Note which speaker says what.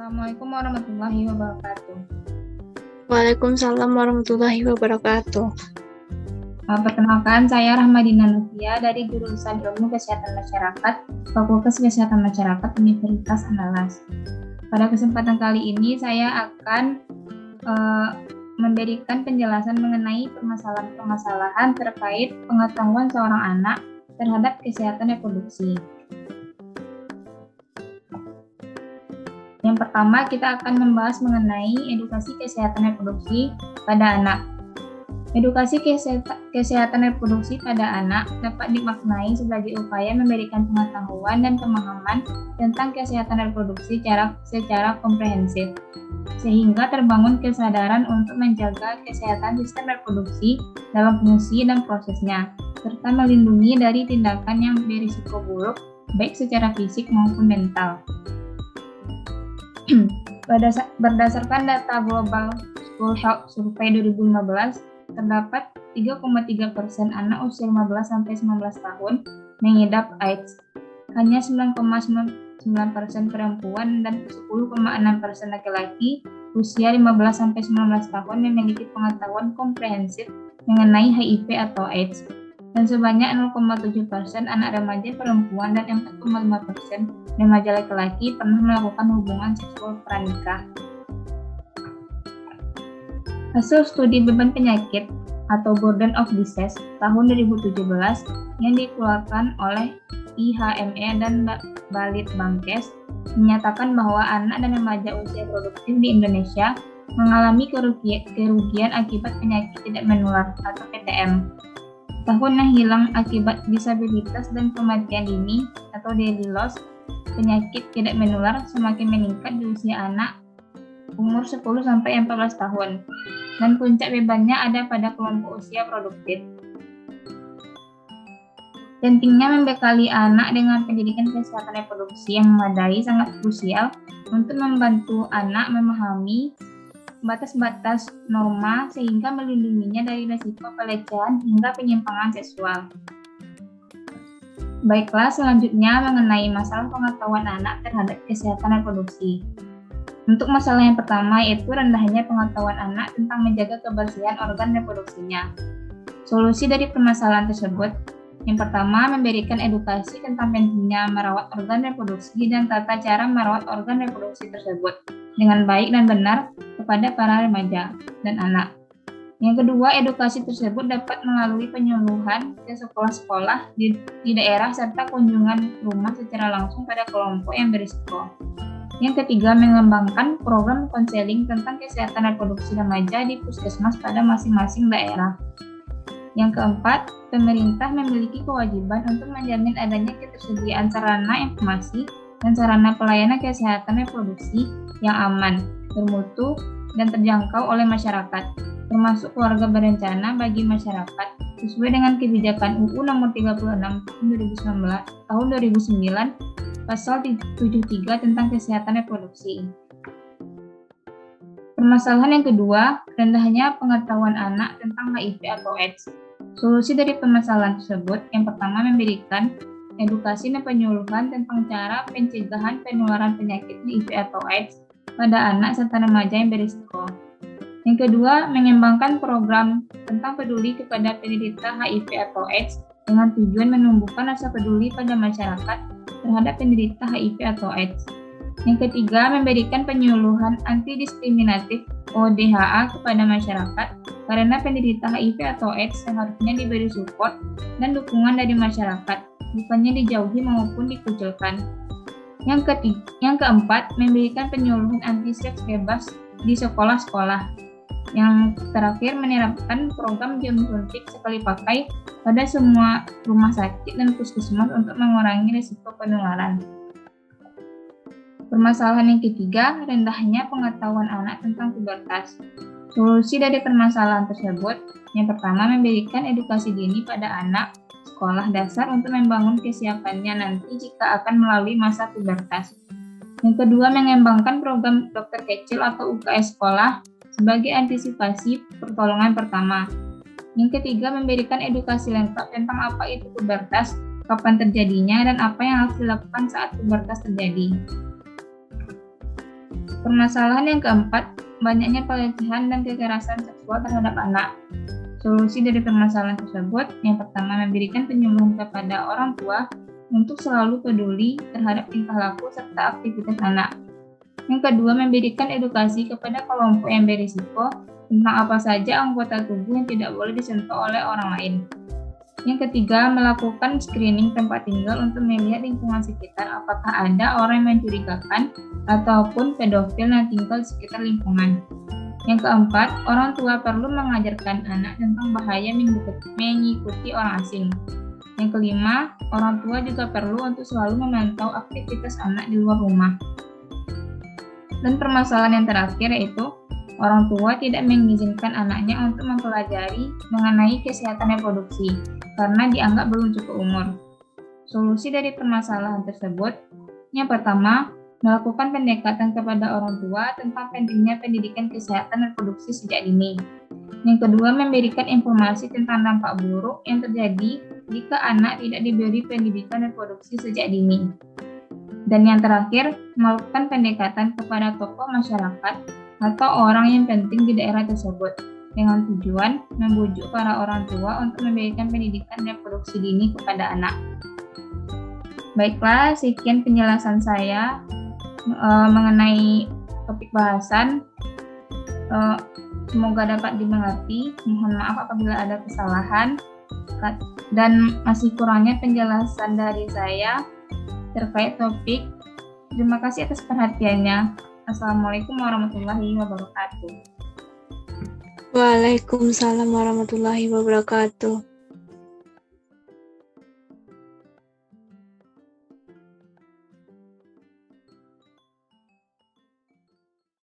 Speaker 1: Assalamualaikum warahmatullahi wabarakatuh.
Speaker 2: Waalaikumsalam warahmatullahi wabarakatuh.
Speaker 1: Perkenalkan, saya Rahmadina Novia dari jurusan Ilmu Kesehatan Masyarakat, Fakultas Kesehatan Masyarakat Universitas Andalas. Pada kesempatan kali ini, saya akan memberikan penjelasan mengenai permasalahan-permasalahan terkait pengetahuan seorang anak terhadap kesehatan reproduksi. Yang pertama, kita akan membahas mengenai edukasi kesehatan reproduksi pada anak. Edukasi kesehatan reproduksi pada anak dapat dimaknai sebagai upaya memberikan pengetahuan dan pemahaman tentang kesehatan reproduksi secara komprehensif, sehingga terbangun kesadaran untuk menjaga kesehatan sistem reproduksi dalam fungsi dan prosesnya, serta melindungi dari tindakan yang berisiko buruk, baik secara fisik maupun mental. Berdasarkan data Global School Health Survey 2015, terdapat 3,3% anak usia 15-19 tahun mengidap AIDS. Hanya 9,9% perempuan dan 10,6% laki-laki usia 15-19 tahun memiliki pengetahuan komprehensif mengenai HIV atau AIDS. Dan sebanyak 0,7% anak remaja perempuan dan 4,5% remaja laki-laki pernah melakukan hubungan seksual pranikah. Hasil studi beban penyakit atau Burden of Disease tahun 2017 yang dikeluarkan oleh IHME dan Balitbangkes menyatakan bahwa anak dan remaja usia produktif di Indonesia mengalami kerugian akibat penyakit tidak menular atau PTM. Tahun yang hilang akibat disabilitas dan kematian dini atau daily loss penyakit tidak menular semakin meningkat di usia anak umur 10-14 tahun, dan puncak bebannya ada pada kelompok usia produktif. Pentingnya membekali anak dengan pendidikan kesehatan reproduksi yang memadai sangat krusial untuk membantu anak memahami batas-batas norma sehingga melindunginya dari risiko pelecehan hingga penyimpangan seksual. Baiklah, selanjutnya mengenai masalah pengetahuan anak terhadap kesehatan reproduksi. Untuk masalah yang pertama yaitu rendahnya pengetahuan anak tentang menjaga kebersihan organ reproduksinya. Solusi dari permasalahan tersebut, yang pertama memberikan edukasi tentang pentingnya merawat organ reproduksi dan tata cara merawat organ reproduksi tersebut dengan baik dan benar kepada para remaja dan anak. Yang kedua, edukasi tersebut dapat melalui penyuluhan ke sekolah-sekolah di daerah serta kunjungan rumah secara langsung pada kelompok yang berisiko. Yang ketiga, mengembangkan program konseling tentang kesehatan reproduksi remaja di puskesmas pada masing-masing daerah. Yang keempat, pemerintah memiliki kewajiban untuk menjamin adanya ketersediaan sarana informasi dan sarana pelayanan kesehatan reproduksi yang aman, bermutu, dan terjangkau oleh masyarakat, termasuk keluarga berencana bagi masyarakat, sesuai dengan kebijakan UU Nomor 36 Tahun 2009, Pasal 73 tentang kesehatan reproduksi. Permasalahan yang kedua, rendahnya pengetahuan anak tentang HIV atau AIDS. Solusi dari permasalahan tersebut, yang pertama memberikan edukasi dan penyuluhan tentang cara pencegahan penularan penyakit HIV atau AIDS pada anak serta remaja yang berisiko. Yang kedua, mengembangkan program tentang peduli kepada penderita HIV atau AIDS dengan tujuan menumbuhkan rasa peduli pada masyarakat terhadap penderita HIV atau AIDS. Yang ketiga, memberikan penyuluhan antidiskriminatif ODHA kepada masyarakat karena penderita HIV atau AIDS seharusnya diberi support dan dukungan dari masyarakat, bukannya dijauhi maupun dikucilkan. Yang keempat, memberikan penyuluhan anti-seks bebas di sekolah-sekolah. Yang terakhir, menerapkan program jarum suntik sekali pakai pada semua rumah sakit dan puskesmas untuk mengurangi risiko penularan. Permasalahan yang ketiga, rendahnya pengetahuan anak tentang pubertas. Solusi dari permasalahan tersebut, yang pertama memberikan edukasi dini pada anak sekolah dasar untuk membangun kesiapannya nanti jika akan melalui masa pubertas. Yang kedua, mengembangkan program dokter kecil atau UKS sekolah sebagai antisipasi pertolongan pertama. Yang ketiga, memberikan edukasi lengkap tentang apa itu pubertas, kapan terjadinya, dan apa yang harus dilakukan saat pubertas terjadi. Permasalahan yang keempat, banyaknya pelecehan dan kekerasan seksual terhadap anak. Solusi dari permasalahan tersebut, yang pertama memberikan penyuluhan kepada orang tua untuk selalu peduli terhadap tingkah laku serta aktivitas anak. Yang kedua, memberikan edukasi kepada kelompok yang berisiko tentang apa saja anggota tubuh yang tidak boleh disentuh oleh orang lain. Yang ketiga, melakukan screening tempat tinggal untuk melihat lingkungan sekitar apakah ada orang yang mencurigakan ataupun pedofil yang tinggal di sekitar lingkungan. Yang keempat, orang tua perlu mengajarkan anak tentang bahaya mengikuti orang asing. Yang kelima, orang tua juga perlu untuk selalu memantau aktivitas anak di luar rumah. Dan permasalahan yang terakhir yaitu orang tua tidak mengizinkan anaknya untuk mempelajari mengenai kesehatan reproduksi karena dianggap belum cukup umur. Solusi dari permasalahan tersebut, yang pertama, melakukan pendekatan kepada orang tua tentang pentingnya pendidikan kesehatan reproduksi sejak dini. Yang kedua, memberikan informasi tentang dampak buruk yang terjadi jika anak tidak diberi pendidikan reproduksi sejak dini. Dan yang terakhir, melakukan pendekatan kepada tokoh masyarakat atau orang yang penting di daerah tersebut dengan tujuan membujuk para orang tua untuk memberikan pendidikan reproduksi dini kepada anak. Baiklah, sekian penjelasan saya mengenai topik bahasan. Semoga dapat dimengerti. Mohon maaf apabila ada kesalahan dan masih kurangnya penjelasan dari saya terkait topik. Terima kasih atas perhatiannya. Assalamualaikum warahmatullahi wabarakatuh.
Speaker 2: Waalaikumsalam warahmatullahi wabarakatuh.